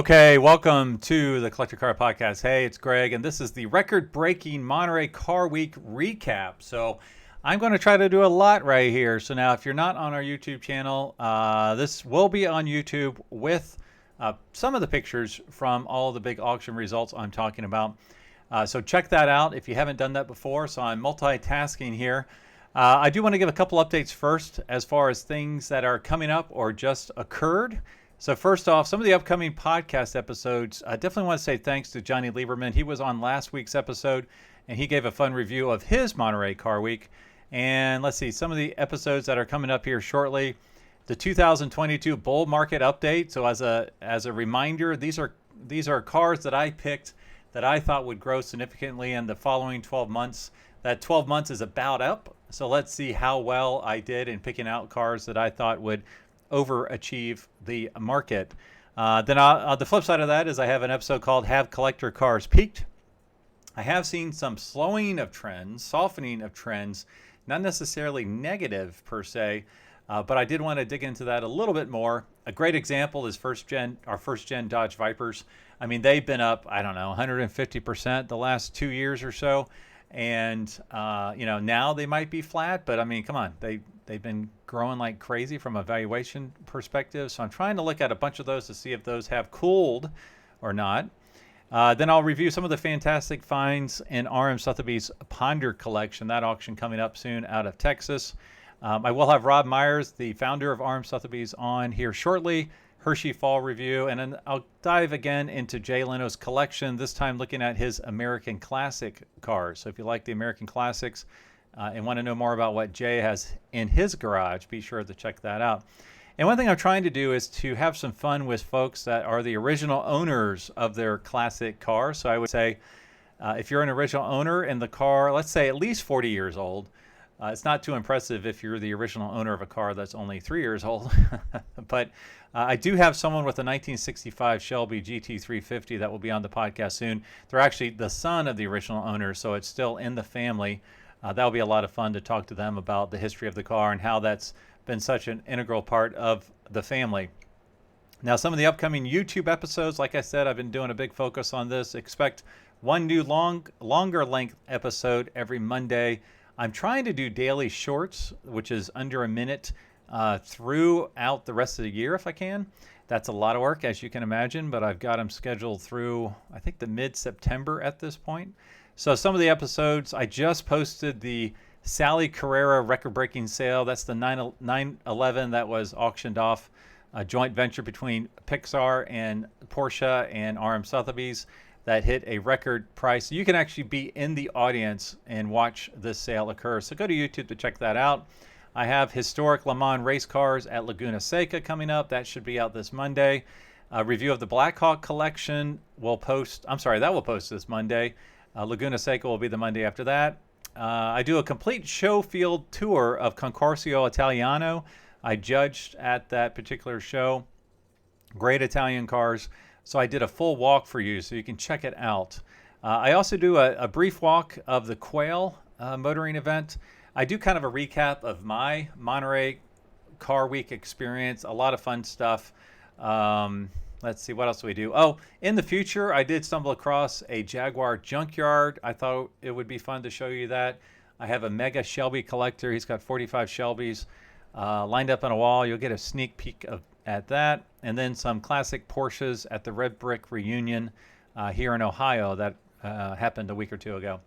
Okay, welcome to the Collector Car Podcast. Hey, it's Greg, and this is the record-breaking Monterey Car Week recap. So I'm going to try to do a lot right here. So now if you're not on our YouTube channel, this will be on YouTube with some of the pictures from all of the big auction results I'm talking about. So check that out if you haven't done that before. So I'm multitasking here. I do want to give a couple updates first as far as things that are coming up or just occurred. So first off, some of the upcoming podcast episodes, I definitely want to say thanks to Johnny Lieberman. He was on last week's episode, and he gave a fun review of his Monterey Car Week. And let's see, some of the episodes that are coming up here shortly. The 2022 bull market update. So as a reminder, these are cars that I picked that I thought would grow significantly in the following 12 months. That 12 months is about up. So let's see how well I did in picking out cars that I thought would overachieve the market. Then on the flip side of that is I have an episode called Have Collector Cars Peaked? I have seen some slowing of trends, softening of trends, not necessarily negative per se, but I did want to dig into that a little bit more. A great example is our first gen Dodge Vipers. I mean, they've been up, I don't know, 150% the last 2 years or so. And, now they might be flat, but I mean, come on, they've been growing like crazy from a valuation perspective. So I'm trying to look at a bunch of those to see if those have cooled or not. Then I'll review some of the fantastic finds in RM Sotheby's Ponder collection, that auction coming up soon out of Texas. I will have Rob Myers, the founder of RM Sotheby's, on here shortly. Hershey Fall review, and then I'll dive again into Jay Leno's collection, this time looking at his American Classic cars. So if you like the American Classics and want to know more about what Jay has in his garage, be sure to check that out. And one thing I'm trying to do is to have some fun with folks that are the original owners of their classic car. So I would say if you're an original owner in the car, let's say at least 40 years old, it's not too impressive if you're the original owner of a car that's only 3 years old. But I do have someone with a 1965 Shelby GT350 that will be on the podcast soon. They're actually the son of the original owner, so it's still in the family. That'll be a lot of fun to talk to them about the history of the car and how that's been such an integral part of the family. Now, some of the upcoming YouTube episodes, like I said, I've been doing a big focus on this. Expect one new longer length episode every Monday. I'm trying to do daily shorts, which is under a minute, throughout the rest of the year if I can. That's a lot of work, as you can imagine, but I've got them scheduled through, I think, the mid-September at this point. So some of the episodes, I just posted the Sally Carrera record-breaking sale. That's the 911 that was auctioned off, a joint venture between Pixar and Porsche and RM Sotheby's, that hit a record price. You can actually be in the audience and watch this sale occur. So go to YouTube to check that out. I have historic Le Mans race cars at Laguna Seca coming up. That should be out this Monday. A review of the Blackhawk collection that will post this Monday. Laguna Seca will be the Monday after that. I do a complete show field tour of Concorso Italiano. I judged at that particular show. Great Italian cars. So I did a full walk for you, so you can check it out. I also do a brief walk of the Quail motoring event. I do kind of a recap of my Monterey Car Week experience. A lot of fun stuff. Let's see, what else do we do? Oh, in the future, I did stumble across a Jaguar junkyard. I thought it would be fun to show you that. I have a mega Shelby collector. He's got 45 Shelbys lined up on a wall. You'll get a sneak peek at that. And then some classic Porsches at the Red Brick reunion here in Ohio that happened a week or two ago.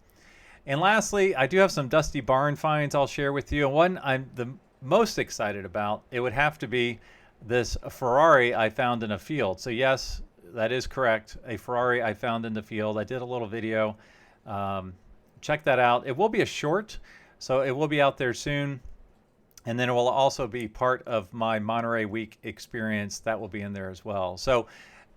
And lastly, I do have some dusty barn finds I'll share with you. And one I'm the most excited about, it would have to be this Ferrari I found in a field. So yes, that is correct. A Ferrari I found in the field. I did a little video. Check that out. It will be a short, so it will be out there soon. And then it will also be part of my Monterey Week experience. That will be in there as well. So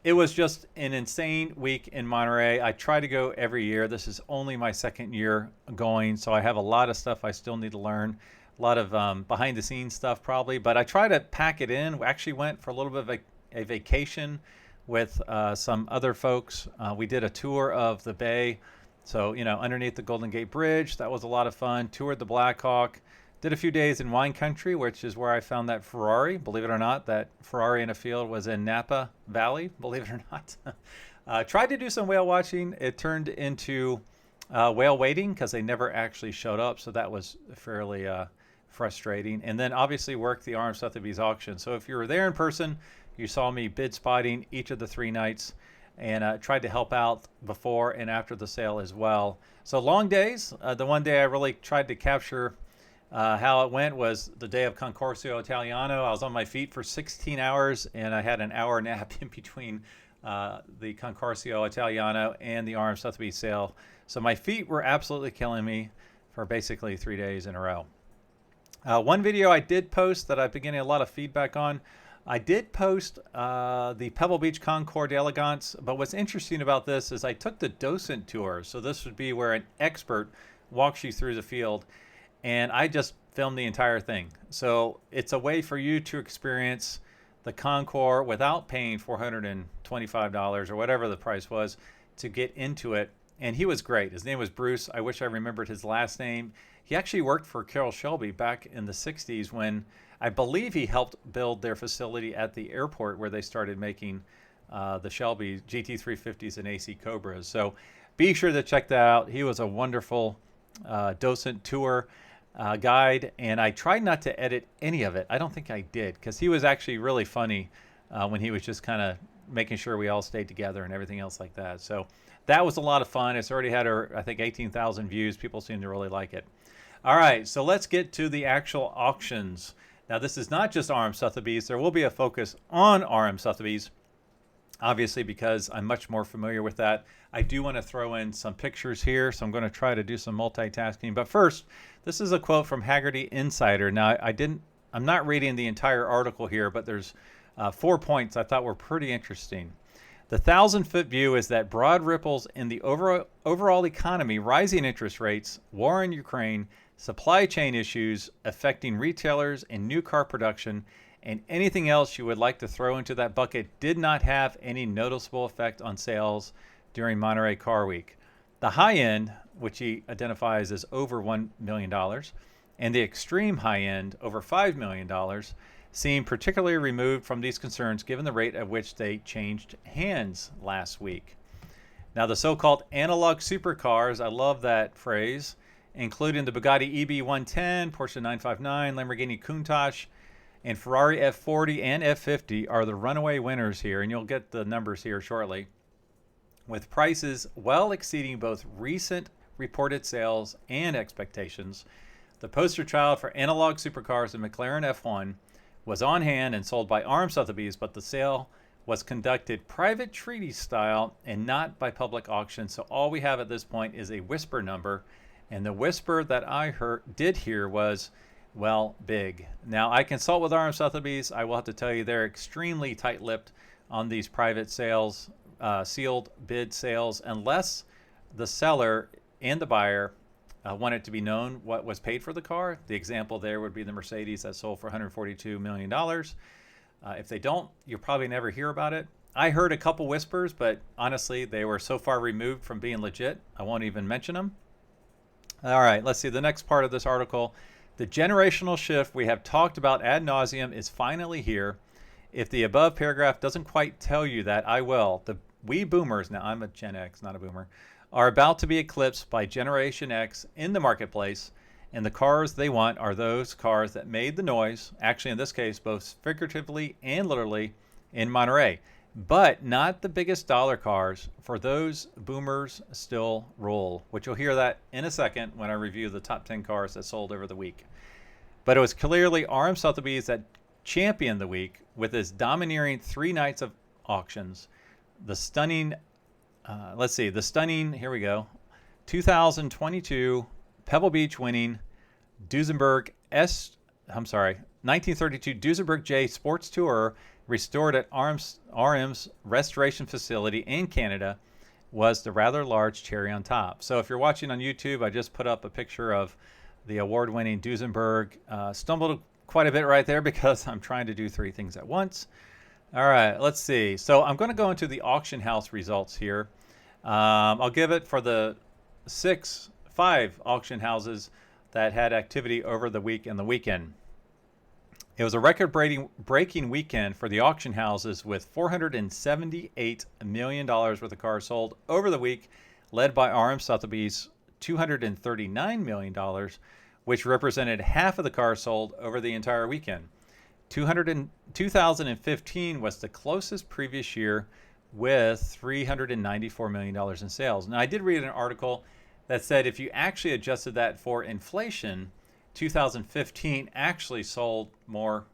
it was just an insane week in Monterey. I try to go every year. This is only my second year going, so I have a lot of stuff I still need to learn. A lot of behind-the-scenes stuff probably, but I try to pack it in. We actually went for a little bit of a vacation with some other folks. We did a tour of the bay, so underneath the Golden Gate Bridge. That was a lot of fun. Toured the Blackhawk. Did a few days in wine country, which is where I found that Ferrari. Believe it or not, that Ferrari in a field was in Napa Valley. Believe it or not. Tried to do some whale watching. It turned into whale waiting because they never actually showed up. So that was fairly frustrating. And then obviously worked the RM Sotheby's auction. So if you were there in person, you saw me bid spotting each of the 3 nights and tried to help out before and after the sale as well. So long days. The one day I really tried to capture how it went was the day of Concorso Italiano. I was on my feet for 16 hours and I had an hour nap in between the Concorso Italiano and the RM Sotheby's sale. So my feet were absolutely killing me for basically 3 days in a row. One video I did post that I've been getting a lot of feedback on. I did post the Pebble Beach Concours d'Elegance, but what's interesting about this is I took the docent tour. So this would be where an expert walks you through the field, and I just filmed the entire thing. So it's a way for you to experience the Concours without paying $425 or whatever the price was to get into it. And he was great. His name was Bruce. I wish I remembered his last name. He actually worked for Carroll Shelby back in the 60s when I believe he helped build their facility at the airport where they started making the Shelby GT350s and AC Cobras. So be sure to check that out. He was a wonderful docent tour guide, and I tried not to edit any of it. I don't think I did, because he was actually really funny when he was just kind of making sure we all stayed together and everything else like that. So that was a lot of fun. It's already had, I think, 18,000 views. People seem to really like it. All right, so let's get to the actual auctions. Now, this is not just RM Sotheby's. There will be a focus on RM Sotheby's, obviously, because I'm much more familiar with that. I do want to throw in some pictures here, so I'm going to try to do some multitasking. But first, this is a quote from Haggerty Insider. Now, I'm not reading the entire article here, but there's 4 points I thought were pretty interesting. The 1,000-foot view is that broad ripples in the overall economy, rising interest rates, war in Ukraine, supply chain issues affecting retailers and new car production, and anything else you would like to throw into that bucket did not have any noticeable effect on sales during Monterey Car Week. The high end, which he identifies as over $1 million, and the extreme high end, over $5 million, seem particularly removed from these concerns given the rate at which they changed hands last week. Now, the so-called analog supercars, I love that phrase, including the Bugatti EB110, Porsche 959, Lamborghini Countach, and Ferrari F40 and F50 are the runaway winners here, and you'll get the numbers here shortly, with prices well exceeding both recent reported sales and expectations. The poster child for analog supercars, the McLaren F1, was on hand and sold by RM Sotheby's, but the sale was conducted private treaty style and not by public auction. So all we have at this point is a whisper number, and the whisper that I did hear was, well, big. Now, I consult with RM Sotheby's. I will have to tell you they're extremely tight-lipped on these private sales, sealed bid sales, unless the seller and the buyer want it to be known what was paid for the car. The example there would be the Mercedes that sold for $142 million. If they don't, you'll probably never hear about it. I heard a couple whispers, but honestly, they were so far removed from being legit, I won't even mention them. All right, let's see the next part of this article. The generational shift we have talked about ad nauseum is finally here. If the above paragraph doesn't quite tell you that, I will. We boomers, now I'm a Gen X, not a boomer, are about to be eclipsed by Generation X in the marketplace, and the cars they want are those cars that made the noise, actually in this case, both figuratively and literally, in Monterey. But not the biggest dollar cars, for those boomers still rule, which you'll hear that in a second when I review the top 10 cars that sold over the week. But it was clearly RM Sotheby's that championed the week with its domineering 3 nights of auctions. The stunning, here we go, 2022 Pebble Beach winning 1932 Duesenberg J Sports Tourer, restored at RM's restoration facility in Canada, was the rather large cherry on top. So if you're watching on YouTube, I just put up a picture of the award-winning Duesenberg. Stumbled quite a bit right there because I'm trying to do 3 things at once. All right, let's see. So I'm going to go into the auction house results here. I'll give it for the 5 auction houses. that had activity over the week and the weekend. It was a record-breaking weekend for the auction houses with $478 million worth of cars sold over the week, led by RM Sotheby's $239 million, which represented half of the cars sold over the entire weekend. 2015 was the closest previous year with $394 million in sales. Now, I did read an article that said if you actually adjusted that for inflation, 2015 actually sold more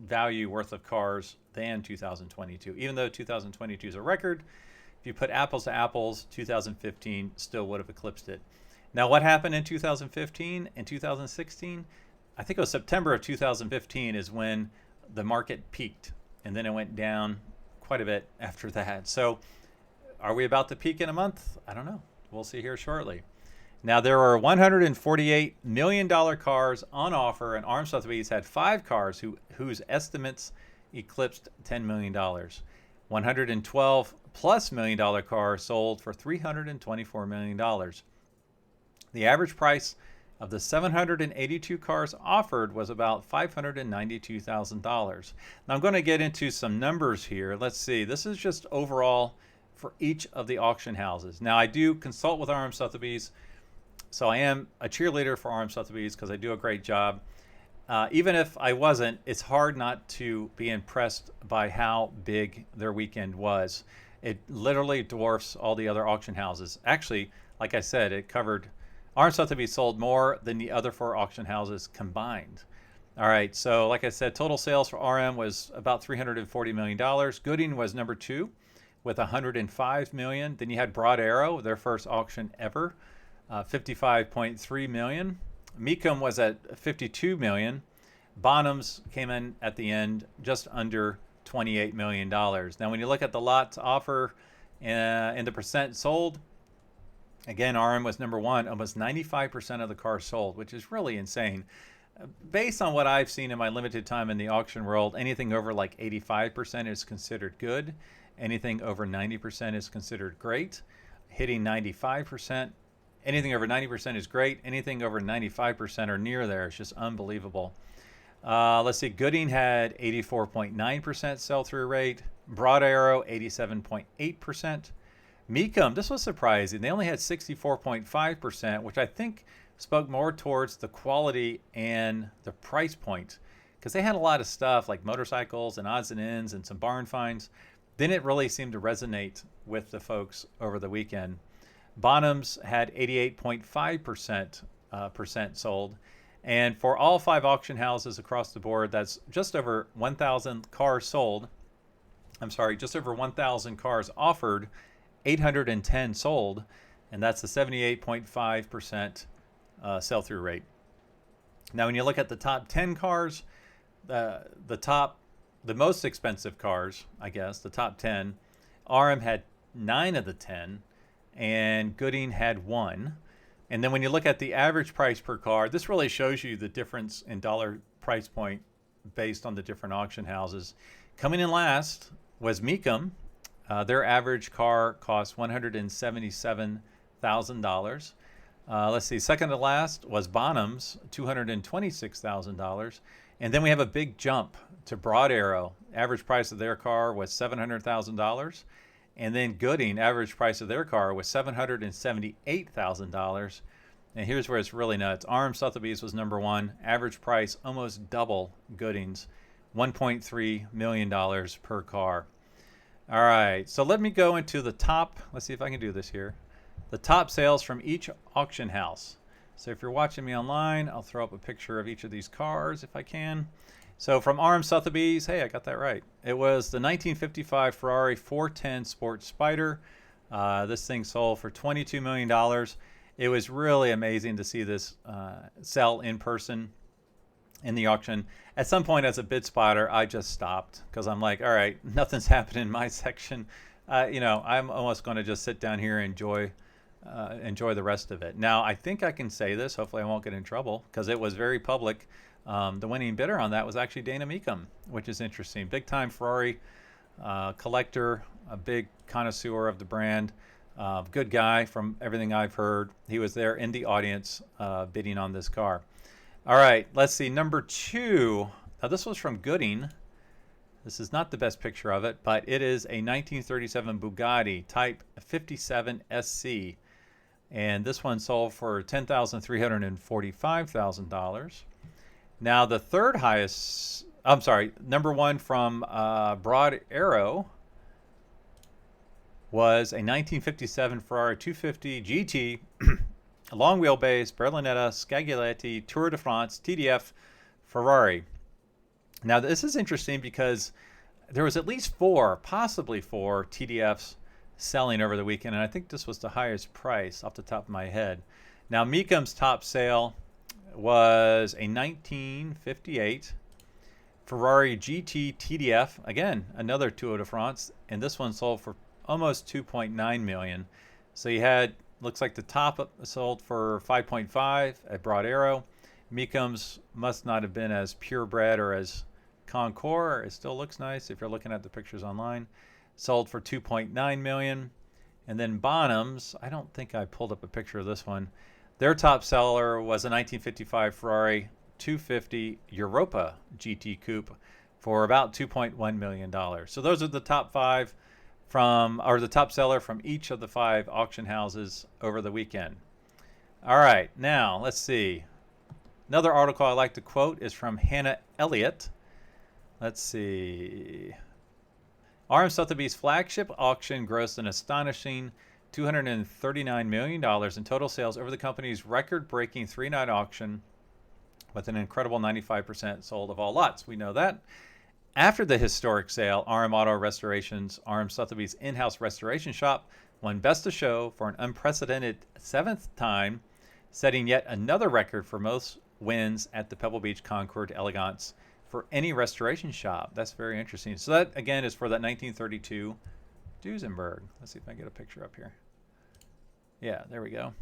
value worth of cars than 2022. Even though 2022 is a record, if you put apples to apples, 2015 still would have eclipsed it. Now, what happened in 2015 and 2016? I think it was September of 2015 is when the market peaked, and then it went down quite a bit after that. So are we about to peak in a month? I don't know. We'll see here shortly. Now, there are $148 million cars on offer, and RM Sotheby's had 5 cars whose estimates eclipsed $10 million. 112 plus $1 million cars sold for $324 million. The average price of the 782 cars offered was about $592,000. Now, I'm going to get into some numbers here. Let's see. This is just overall for each of the auction houses. Now, I do consult with RM Sotheby's, so I am a cheerleader for RM Sotheby's because I do a great job. Even if I wasn't, it's hard not to be impressed by how big their weekend was. It literally dwarfs all the other auction houses. Actually, like I said, it covered, RM Sotheby's sold more than the other 4 auction houses combined. All right, so like I said, total sales for RM was about $340 million. Gooding was number 2 with $105 million. Then you had Broad Arrow, their first auction ever, $55.3 million. Mecum was at $52 million. Bonhams came in at the end just under $28 million. Now, when you look at the lots offer and the percent sold, again, RM was number 1, almost 95% of the cars sold, which is really insane. Based on what I've seen in my limited time in the auction world, anything over like 85% is considered good. Anything over 90% is considered great. Hitting 95%, anything over 90% is great. Anything over 95% or near there is just unbelievable. Let's see, Gooding had 84.9% sell-through rate. Broad Arrow, 87.8%. Mecum, this was surprising. They only had 64.5%, which I think spoke more towards the quality and the price point, because they had a lot of stuff like motorcycles and odds and ends and some barn finds. Didn't really seem to resonate with the folks over the weekend. Bonhams had 88.5% sold. And for all 5 auction houses across the board, that's just over 1,000 cars sold. I'm sorry, just over 1,000 cars offered, 810 sold, and that's a 78.5% sell-through rate. Now, when you look at the top 10 cars, the most expensive cars, I guess, the top 10, RM had 9 of the 10, and Gooding had 1. And then when you look at the average price per car, this really shows you the difference in dollar price point based on the different auction houses. Coming in last was Mecum. Their average car cost $177,000. Let's see, second to last was Bonhams, $226,000. And then we have a big jump to Broad Arrow. Average price of their car was $700,000. And then Gooding, average price of their car was $778,000. And here's where it's really nuts. RM Sotheby's was number 1. Average price almost double Gooding's, $1.3 million per car. All right, so let me go into the top. Let's see if I can do this here. The top sales from each auction house. So if you're watching me online, I'll throw up a picture of each of these cars if I can. So from RM Sotheby's, hey, I got that right. It was the 1955 Ferrari 410 Sport Spider. This thing sold for $22 million. It was really amazing to see this sell in person in the auction. At some point as a bid spotter, I just stopped because I'm like, all right, nothing's happening in my section. I'm almost going to just sit down here and enjoy the rest of it. Now, I think I can say this. Hopefully I won't get in trouble because it was very public. The winning bidder on that was actually Dana Mecum, which is interesting. Big time Ferrari collector, a big connoisseur of the brand. Good guy from everything I've heard. He was there in the audience bidding on this car. All right, let's see. Number 2. Now, this was from Gooding. This is not the best picture of it, but it is a 1937 Bugatti Type 57 SC. And this one sold for $10,345,000. Now, the third highest, number 1 from Broad Arrow was a 1957 Ferrari 250 GT, long wheelbase, Berlinetta, Scaguletti, Tour de France, TDF, Ferrari. Now, this is interesting because there was at least 4, possibly 4 TDFs selling over the weekend, and I think this was the highest price off the top of my head. Now, Meekum's top sale was a 1958 Ferrari GT TDF, again, another Tour de France, and this one sold for almost 2.9 million. So you had, looks like the top sold for 5.5 at Broad Arrow. Meekum's must not have been as purebred or as Concours. It still looks nice if you're looking at the pictures online. Sold for 2.9 million. And then Bonham's, I don't think I pulled up a picture of this one. Their top seller was a 1955 Ferrari 250 Europa GT Coupe for about $2.1 million. So those are the top 5 the top seller from each of the 5 auction houses over the weekend. All right, now let's see. Another article I like to quote is from Hannah Elliott. Let's see. RM Sotheby's flagship auction grossed an astonishing $239 million in total sales over the company's record-breaking 3-night auction, with an incredible 95% sold of all lots. We know that. After the historic sale, RM Auto Restoration's RM Sotheby's in-house restoration shop won Best of Show for an unprecedented 7th time, setting yet another record for most wins at the Pebble Beach Concours d'Elegance for any restoration shop. That's very interesting. So that, again, is for that 1932 Duesenberg. Let's see if I can get a picture up here. Yeah, there we go.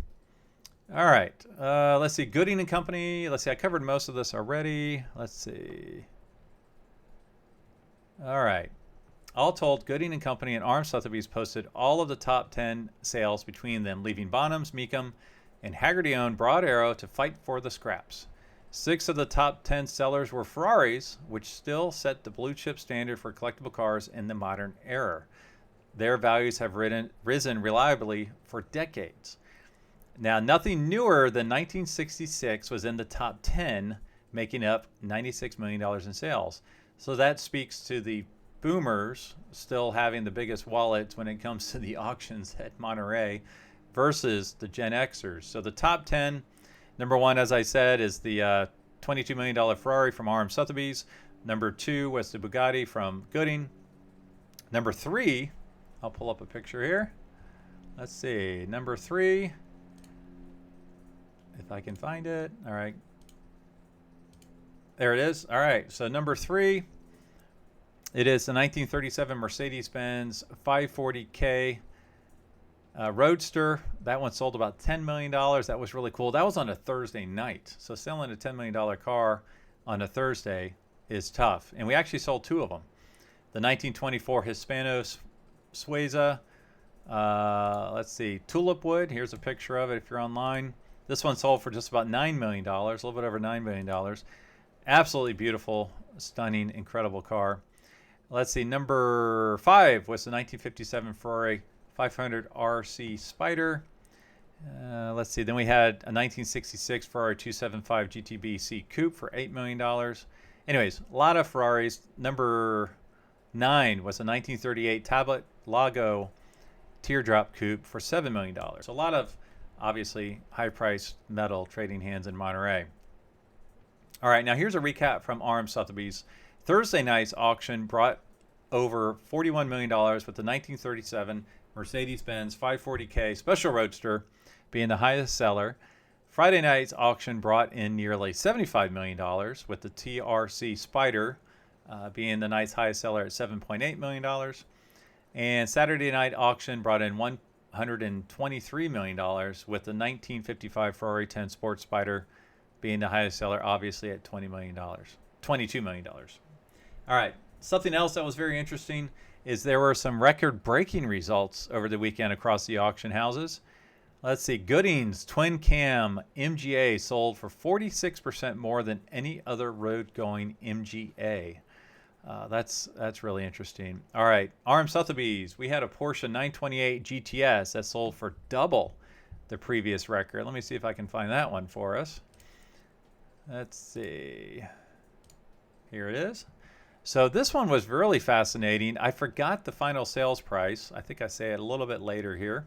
All right. Let's see. Gooding & Company. Let's see. I covered most of this already. Let's see. All right. All told, Gooding & Company and RM Sotheby's posted all of the top 10 sales between them, leaving Bonham's, Meekum, and Haggerty-owned Broad Arrow to fight for the scraps. 6 of the top 10 sellers were Ferraris, which still set the blue chip standard for collectible cars in the modern era. Their values have risen reliably for decades. Now, nothing newer than 1966 was in the top 10, making up $96 million in sales. So that speaks to the boomers still having the biggest wallets when it comes to the auctions at Monterey versus the Gen Xers. So the top 10, number 1, as I said, is the $22 million Ferrari from RM Sotheby's. Number 2 was the Bugatti from Gooding. Number 3, I'll pull up a picture here. Let's see. Number 3, if I can find it. All right. There it is. All right. So number 3, it is the 1937 Mercedes-Benz 540K Roadster. That one sold about $10 million. That was really cool. That was on a Thursday night. So selling a $10 million car on a Thursday is tough. And we actually sold 2 of them. The 1924 Hispano Suiza. Let's see. Tulip Wood. Here's a picture of it if you're online. This one sold for just about $9 million, a little bit over $9 million. Absolutely beautiful, stunning, incredible car. Let's see. Number 5 was the 1957 Ferrari 500 RC Spider. Let's see. Then we had a 1966 Ferrari 275 GTB-C Coupe for $8 million. Anyways, a lot of Ferraris. Number 9 was a 1938 Tablet Lago Teardrop Coupe for $7 million. So a lot of, obviously, high-priced metal trading hands in Monterey. All right, now here's a recap from RM Sotheby's. Thursday night's auction brought over $41 million with the 1937 Mercedes-Benz 540K Special Roadster being the highest seller. Friday night's auction brought in nearly $75 million with the TRC Spider being the night's highest seller at $7.8 million. And Saturday night auction brought in $123 million with the 1955 Ferrari 10 Sport Spider being the highest seller, obviously at $22 million. All right, something else that was very interesting. is there were some record-breaking results over the weekend across the auction houses. Let's see, Gooding's twin cam MGA sold for 46% more than any other road-going MGA. That's really interesting. All right, RM Sotheby's, we had a Porsche 928 GTS that sold for double the previous record. Let me see if I can find that one for us. Let's see. Here it is. So this one was really fascinating. I forgot the final sales price. I think I say it a little bit later here.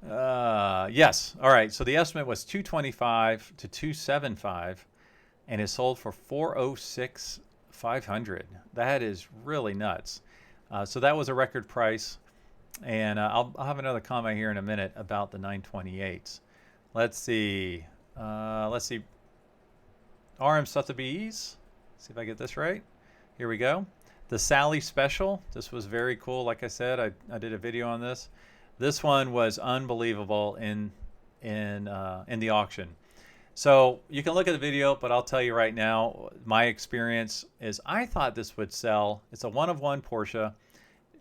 Yes. All right. So the estimate was 225 to 275, and it sold for 406,500. That is really nuts. So that was a record price, and I'll have another comment here in a minute about the 928s. Let's see. RM Sotheby's. See if I get this right. Here we go. The Sally Special. This was very cool. Like I said, I did a video on this. This one was unbelievable in the auction. So you can look at the video, but I'll tell you right now, my experience is I thought this would sell. It's a one-of-one Porsche.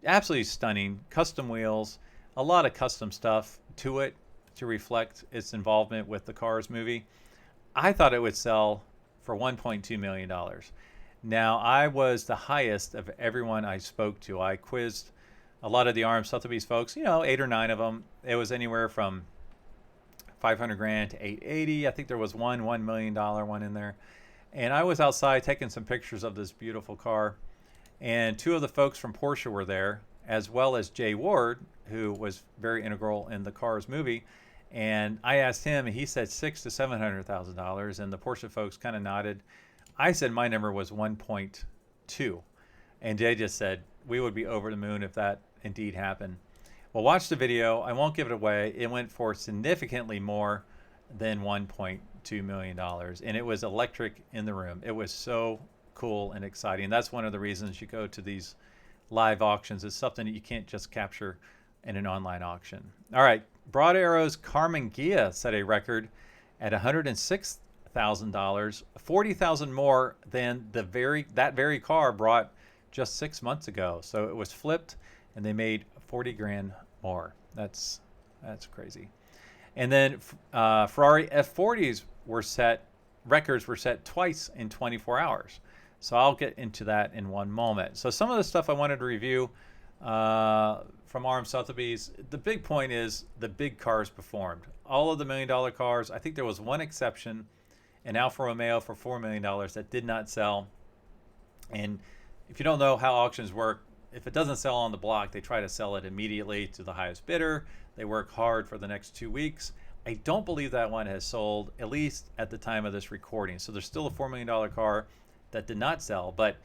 Absolutely stunning. Custom wheels. A lot of custom stuff to it to reflect its involvement with the Cars movie. I thought it would sell for $1.2 million. Now, I was the highest of everyone I spoke to. I quizzed a lot of the RM Sotheby's folks, 8 or 9 of them. It was anywhere from 500 grand to 880. I think there was $1 million one in there. And I was outside taking some pictures of this beautiful car. And 2 of the folks from Porsche were there, as well as Jay Ward, who was very integral in the Cars movie. And I asked him, and he said $600,000 to $700,000, and the Porsche folks kind of nodded. I said my number was 1.2, and Jay just said we would be over the moon if that indeed happened. Well, watch the video. I won't give it away. It went for significantly more than $1.2 million, and it was electric in the room. It was so cool and exciting. That's one of the reasons you go to these live auctions. It's something that you can't just capture in an online auction. All right. Broad Arrow's Carmen Gia set a record at $106,000, $40,000 more than that very car brought just 6 months ago. So it was flipped, and they made 40 grand more. That's crazy. And then Ferrari F40s records were set twice in 24 hours. So I'll get into that in one moment. So some of the stuff I wanted to review from RM Sotheby's, the big point is the big cars performed. All of the $1 million cars, I think there was one exception, an Alfa Romeo for $4 million that did not sell. And if you don't know how auctions work, if it doesn't sell on the block, they try to sell it immediately to the highest bidder. They work hard for the next 2 weeks. I don't believe that one has sold, at least at the time of this recording. So there's still a $4 million car that did not sell, but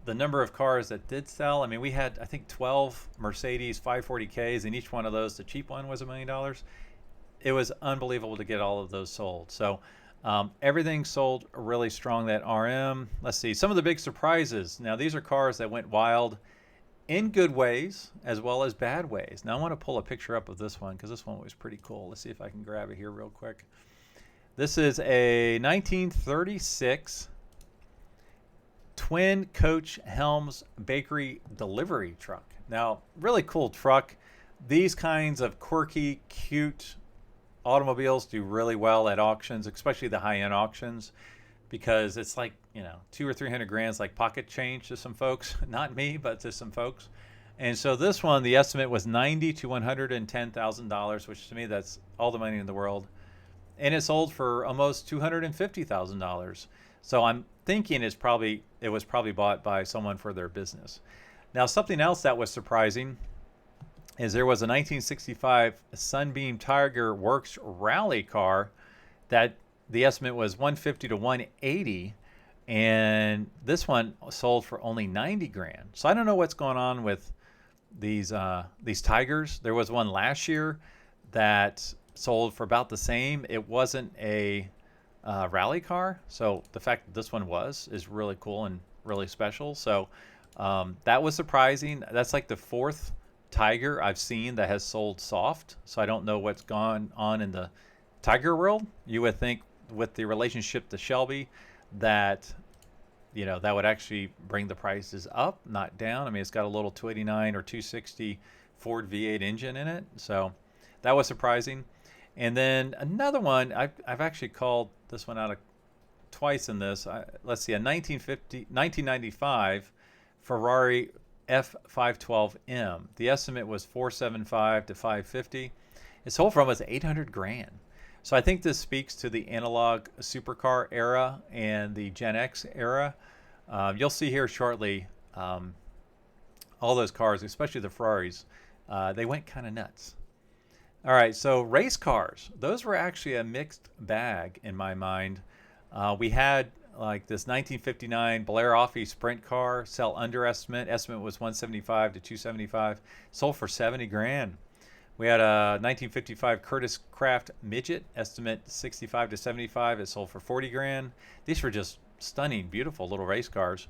the number of cars that did sell, I mean, we had, I think, 12 Mercedes 540Ks, and each one of those, the cheap one, was $1 million. It was unbelievable to get all of those sold. So everything sold really strong, that RM. Let's see, some of the big surprises. Now, these are cars that went wild in good ways as well as bad ways. Now, I want to pull a picture up of this one because this one was pretty cool. Let's see if I can grab it here real quick. This is a 1936 twin coach Helms bakery delivery truck. Now, really cool truck. These kinds of quirky, cute automobiles do really well at auctions, especially the high-end auctions, because it's like, $200 or $300 grand's like pocket change to some folks. Not me, but to some folks. And so this one, the estimate was $90,000 to $110,000, which to me, that's all the money in the world. And it sold for almost $250,000. So I'm thinking it was probably bought by someone for their business. Now, something else that was surprising is there was a 1965 Sunbeam Tiger Works rally car that the estimate was $150,000 to $180,000, and this one sold for only 90 grand. So I don't know what's going on with these Tigers. There was one last year that sold for about the same. It wasn't a rally car, so the fact that this one is really cool and really special. So that was surprising. That's like the 4th Tiger I've seen that has sold soft, so I don't know what's gone on in the Tiger world. You would think with the relationship to Shelby that that would actually bring the prices up, not down. I mean, it's got a little 289 or 260 Ford V8 engine in it. So that was surprising. And then another one, I've actually called this one out twice in this. Let's see, a 1995 Ferrari F512M. The estimate was 475 to 550. It sold for almost 800 grand. So I think this speaks to the analog supercar era and the Gen X era. You'll see here shortly all those cars, especially the Ferraris, they went kind of nuts. All right, so race cars, those were actually a mixed bag in my mind. We had like this 1959 Blair Offie sprint car sell underestimate. Estimate was 175 to 275. Sold for 70 grand. We had a 1955 Curtis Craft Midget, estimate 65 to 75. It sold for 40 grand. These were just stunning, beautiful little race cars.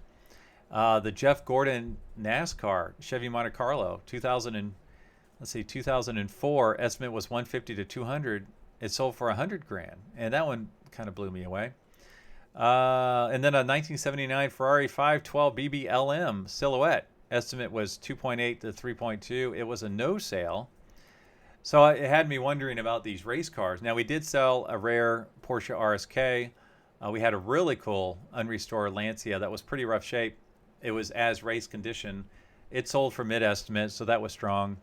The Jeff Gordon NASCAR Chevy Monte Carlo 2004, estimate was 150 to 200. It sold for 100 grand, and that one kind of blew me away. And then a 1979 Ferrari 512 BBLM Silhouette, estimate was 2.8 to 3.2. It was a no sale. So it had me wondering about these race cars. Now, we did sell a rare Porsche RSK. We had a really cool unrestored Lancia that was pretty rough shape. It was as race condition. It sold for mid-estimate, so that was strong.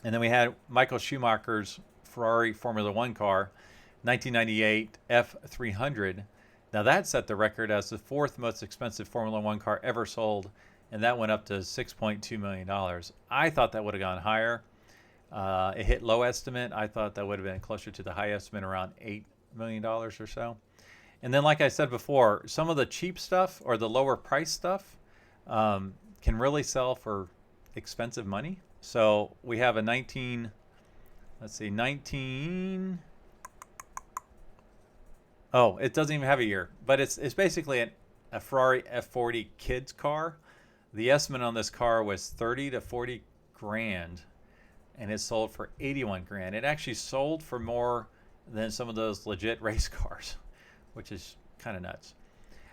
And then we had Michael Schumacher's Ferrari Formula One car, 1998 F300. Now that set the record as the fourth most expensive Formula One car ever sold, and that went up to $6.2 million. I thought that would have gone higher. It hit low estimate. I thought that would have been closer to the high estimate, around $8 million or so. And then, like I said before, some of the cheap stuff or the lower price stuff can really sell for expensive money. So we have a 19. Oh, it doesn't even have a year, but it's basically a Ferrari F40 kids car. The estimate on this car was 30 to 40 grand, and it sold for 81 grand. It actually sold for more than some of those legit race cars, which is kind of nuts.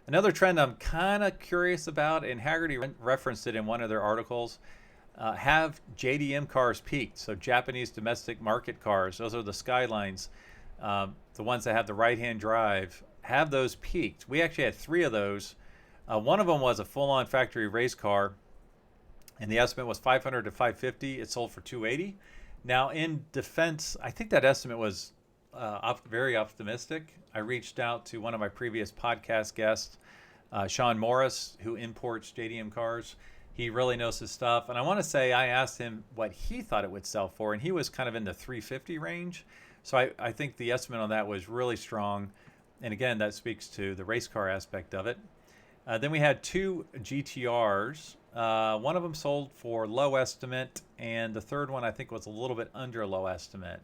Another trend I'm kind of curious about, and Haggerty referenced it in one of their articles, have JDM cars peaked? So Japanese domestic market cars, those are the Skylines, the ones that have the right-hand drive, have those peaked? We actually had 3 of those. One of them was a full-on factory race car, and the estimate was 500 to 550. It sold for 280. Now, in defense, I think that estimate was very optimistic. I reached out to one of my previous podcast guests, Sean Morris, who imports JDM cars. He really knows his stuff. And I want to say I asked him what he thought it would sell for, and he was kind of in the 350 range. So I think the estimate on that was really strong. And again, that speaks to the race car aspect of it. Then we had 2 GTRs. One of them sold for low estimate, and the third one I think was a little bit under low estimate.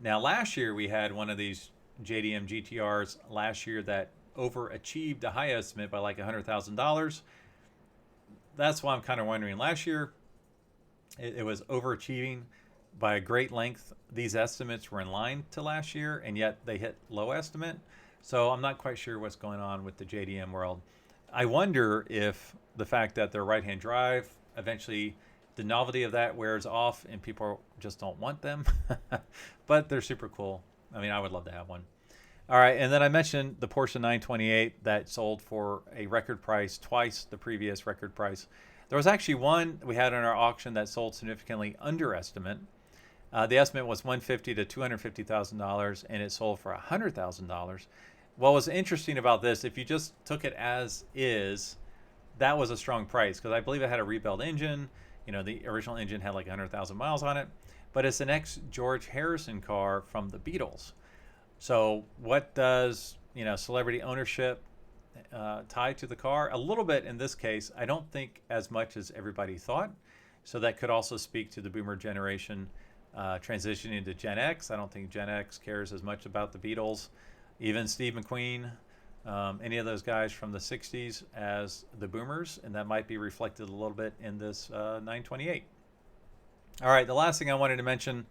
Now, last year we had one of these JDM GTRs last year that overachieved a high estimate by like $100,000. That's why I'm kind of wondering. Last year, it was overachieving by a great length. These estimates were in line to last year, and yet they hit low estimate. So I'm not quite sure what's going on with the JDM world. I wonder if the fact that they're right-hand drive, eventually the novelty of that wears off and people just don't want them. But they're super cool. I mean, I would love to have one. All right, and then I mentioned the Porsche 928 that sold for a record price, twice the previous record price. There was actually one we had in our auction that sold significantly under estimate. The estimate was $150,000 to $250,000, and it sold for $100,000. What was interesting about this, if you just took it as is, that was a strong price because I believe it had a rebuilt engine. You know, the original engine had like 100,000 miles on it, but it's an ex-George Harrison car from the Beatles. So what does, celebrity ownership tie to the car? A little bit in this case. I don't think as much as everybody thought. So that could also speak to the boomer generation transitioning to Gen X. I don't think Gen X cares as much about the Beatles, even Steve McQueen, any of those guys from the 60s as the boomers. And that might be reflected a little bit in this 928. All right, the last thing I wanted to mention,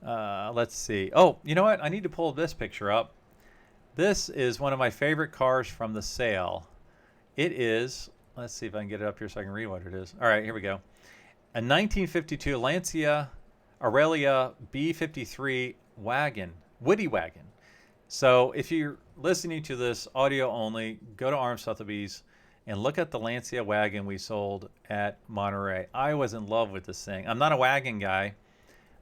let's see. Oh, you know what? I need to pull this picture up. This is one of my favorite cars from the sale. It is, let's see if I can get it up here so I can read what it is. All right, here we go. A 1952 Lancia Aurelia B53 wagon, Woody wagon. So if you're listening to this audio only, go to Arm Sotheby's and look at the Lancia wagon we sold at Monterey. I was in love with this thing. I'm not a wagon guy.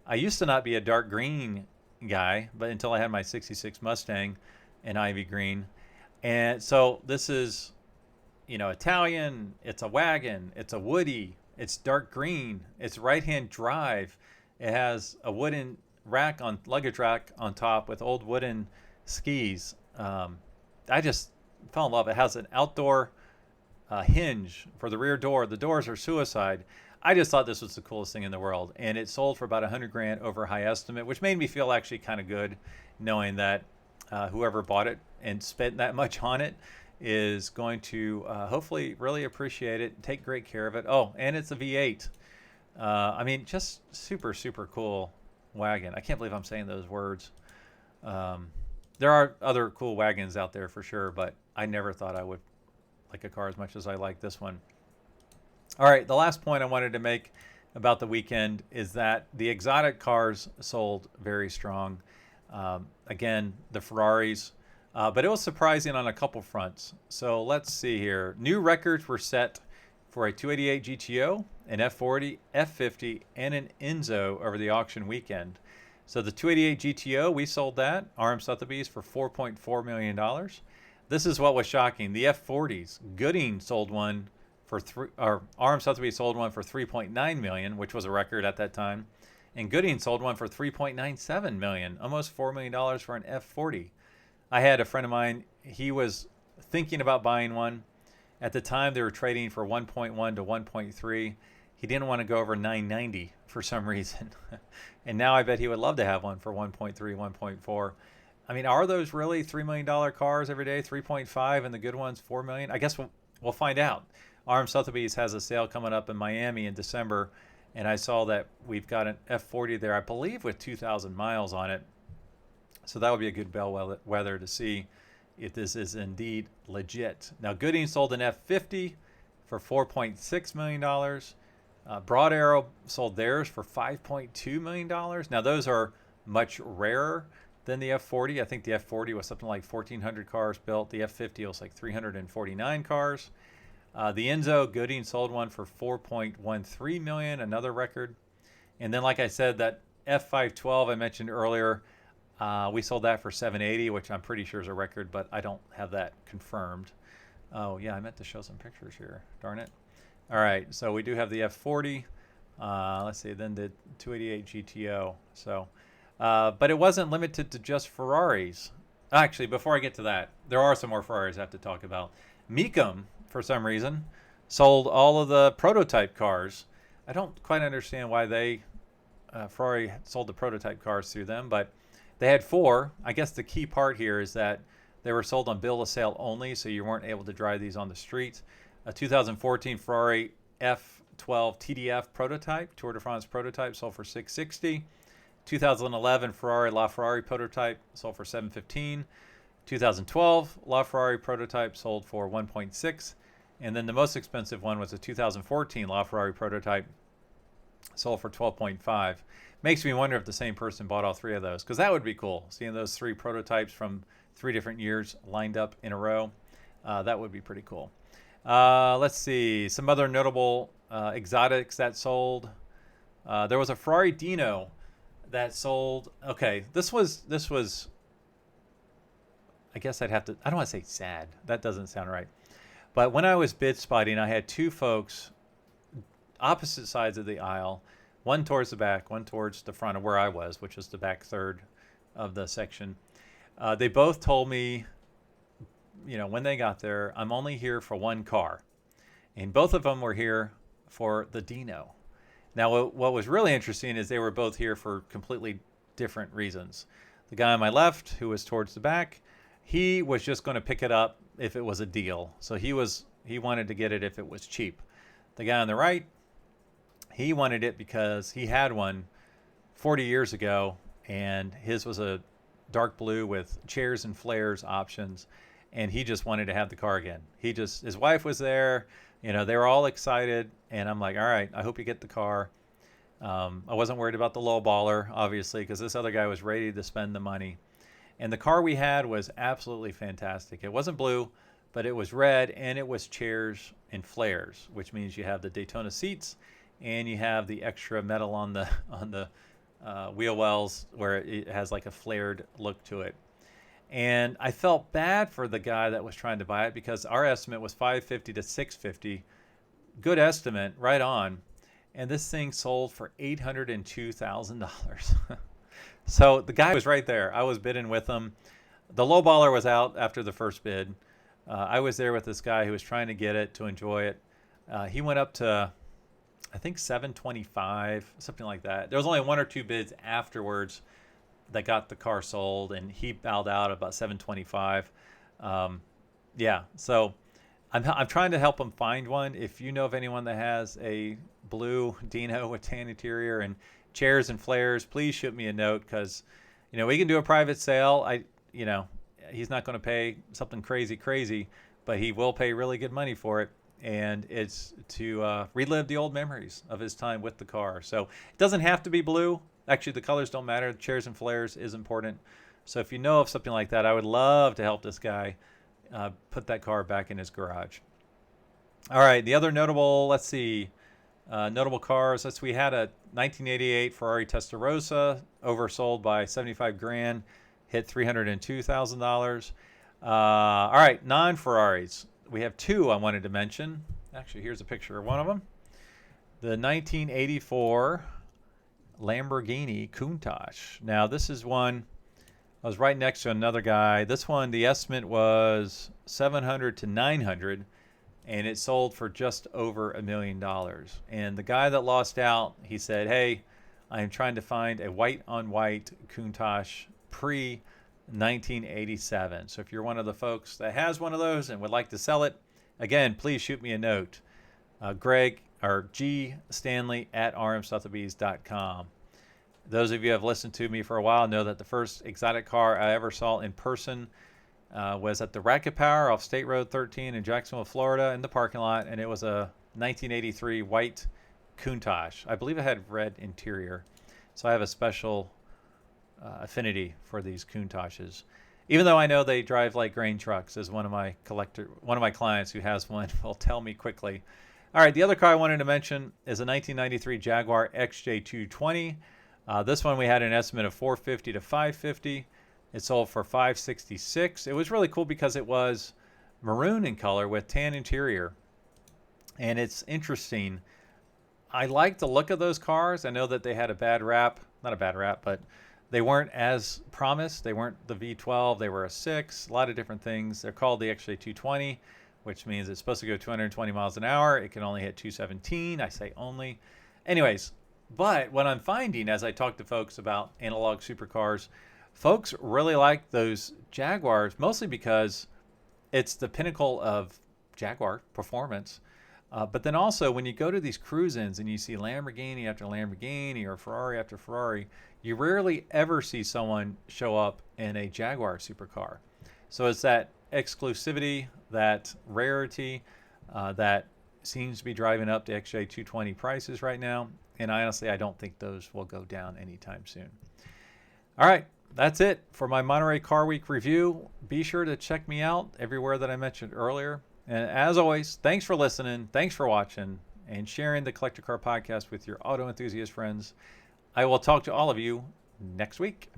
I used to not be a dark green guy, but until I had my 66 Mustang in ivy green. And so this is, Italian, it's a wagon, it's a Woody, it's dark green, it's right-hand drive. It has a wooden luggage rack on top with old wooden skis. I just fell in love. It has an outdoor hinge for the rear door. The doors are suicide. I just thought this was the coolest thing in the world, and it sold for about $100,000 over high estimate, which made me feel actually kind of good, knowing that whoever bought it and spent that much on it is going to hopefully really appreciate it, take great care of it. Oh, and it's a V8. I mean, just super, super cool wagon. I can't believe I'm saying those words. There are other cool wagons out there for sure, but I never thought I would like a car as much as I like this one. All right, the last point I wanted to make about the weekend is that the exotic cars sold very strong. Again, the Ferraris, but it was surprising on a couple fronts. So let's see here. New records were set for a 288 GTO, an F40, F50, and an Enzo over the auction weekend. So the 288 GTO, we sold that, Arm Sotheby's, for $4.4 million. This is what was shocking. The F40s, Gooding sold one for Arm Sotheby's sold one for $3.9 million, which was a record at that time. And Gooding sold one for $3.97 million, almost $4 million for an F40. I had a friend of mine, he was thinking about buying one. At the time, they were trading for 1.1 to 1.3. He didn't want to go over 990 for some reason. And now I bet he would love to have one for 1.3, 1.4. I mean, are those really $3 million cars every day? 3.5 and the good ones, $4 million? I guess we'll find out. Arm Sotheby's has a sale coming up in Miami in December, and I saw that we've got an F40 there, I believe, with 2,000 miles on it. So that would be a good bellwether to see if this is indeed legit. Now, Gooding sold an F50 for $4.6 million. Broad Arrow sold theirs for $5.2 million. Now, those are much rarer than the F40. I think the F40 was something like 1,400 cars built. The F50 was like 349 cars. The Enzo, Gooding sold one for $4.13 million, another record. And then, like I said, that F512 I mentioned earlier, we sold that for $780, which I'm pretty sure is a record, but I don't have that confirmed. Oh, yeah, I meant to show some pictures here. Darn it. All right, so we do have the F40. Let's see, then the 288 GTO. So, but it wasn't limited to just Ferraris. Actually, before I get to that, there are some more Ferraris I have to talk about. Mecum, for some reason, sold all of the prototype cars. I don't quite understand why Ferrari sold the prototype cars through them, but they had 4. I guess the key part here is that they were sold on bill of sale only, so you weren't able to drive these on the street. A 2014 Ferrari F12 TDF prototype, Tour de France prototype, sold for $660. 2011 Ferrari LaFerrari prototype sold for $715. 2012 LaFerrari prototype sold for $1.6. And then the most expensive one was a 2014 LaFerrari prototype, sold for $12.5. Makes me wonder if the same person bought all 3 of those, because that would be cool, seeing those 3 prototypes from 3 different years lined up in a row. That would be pretty cool. Let's see, some other notable exotics that sold. There was a Ferrari Dino that sold. Okay, this was I guess I don't want to say sad. That doesn't sound right. But when I was bid spotting, I had 2 folks opposite sides of the aisle, one towards the back, one towards the front of where I was, which was the back third of the section. They both told me, when they got there, I'm only here for one car. And both of them were here for the Dino. Now, what was really interesting is they were both here for completely different reasons. The guy on my left, who was towards the back, he was just going to pick it up if it was a deal. So he wanted to get it if it was cheap. The guy on the right, he wanted it because he had one 40 years ago, and his was a dark blue with chairs and flares options. and he just wanted to have the car again. His wife was there, they were all excited, and I'm like, all right, I hope you get the car. I wasn't worried about the low baller, obviously, because this other guy was ready to spend the money. And the car we had was absolutely fantastic. It wasn't blue, but it was red, and it was chairs and flares, which means you have the Daytona seats, and you have the extra metal on the wheel wells where it has like a flared look to it. And I felt bad for the guy that was trying to buy it because our estimate was $550 to $650. Good estimate, right on. And this thing sold for $802,000. So the guy was right there. I was bidding with him. The lowballer was out after the first bid. I was there with this guy who was trying to get it, to enjoy it. He went up to, I think, $725, something like that. There was only one or two bids afterwards that got the car sold, and he bowed out about $725. Yeah, so I'm trying to help him find one. If you know of anyone that has a blue Dino with tan interior and chairs and flares, please shoot me a note, because we can do a private sale. He's not going to pay something crazy, but he will pay really good money for it, and it's to relive the old memories of his time with the car. So it doesn't have to be blue. Actually, the colors don't matter. Chairs and flares is important. So if you know of something like that, I would love to help this guy put that car back in his garage. All right, the other notable, notable cars. We had a 1988 Ferrari Testarossa, oversold by 75 grand, hit $302,000. All right, non-Ferraris. We have two I wanted to mention. Actually, here's a picture of one of them. The 1984 Lamborghini Countach. Now, this is one, I was right next to another guy. This one, the estimate was $700 to $900, and it sold for just over $1 million. And the guy that lost out, he said, hey, I am trying to find a white-on-white Countach pre-1987. So if you're one of the folks that has one of those and would like to sell it, again, please shoot me a note. Greg, or GStanley at rmsotheby's.com. Those of you who have listened to me for a while know that the first exotic car I ever saw in person was at the Racket Power off State Road 13 in Jacksonville, Florida, in the parking lot, and it was a 1983 white Countach. I believe it had red interior, so I have a special affinity for these Countaches. Even though I know they drive like grain trucks, as one of my clients who has one will tell me quickly. All right, the other car I wanted to mention is a 1993 Jaguar Xj220. This one we had an estimate of $450 to $550. It sold for $566. It was really cool because it was maroon in color with tan interior. And it's interesting. I like the look of those cars. I know that they had a bad rap. Not a bad rap, but they weren't as promised. They weren't the V12. They were a 6. A lot of different things. They're called the XJ220, which means it's supposed to go 220 miles an hour. It can only hit 217. I say only. Anyways, but what I'm finding as I talk to folks about analog supercars, folks really like those Jaguars, mostly because it's the pinnacle of Jaguar performance. But then also when you go to these cruise-ins and you see Lamborghini after Lamborghini or Ferrari after Ferrari, you rarely ever see someone show up in a Jaguar supercar. So it's that exclusivity, that rarity, that seems to be driving up the XJ220 prices right now. And honestly, I don't think those will go down anytime soon. All right, that's it for my Monterey Car Week review. Be sure to check me out everywhere that I mentioned earlier. And as always, thanks for listening, thanks for watching, and sharing the Collector Car Podcast with your auto enthusiast friends. I will talk to all of you next week.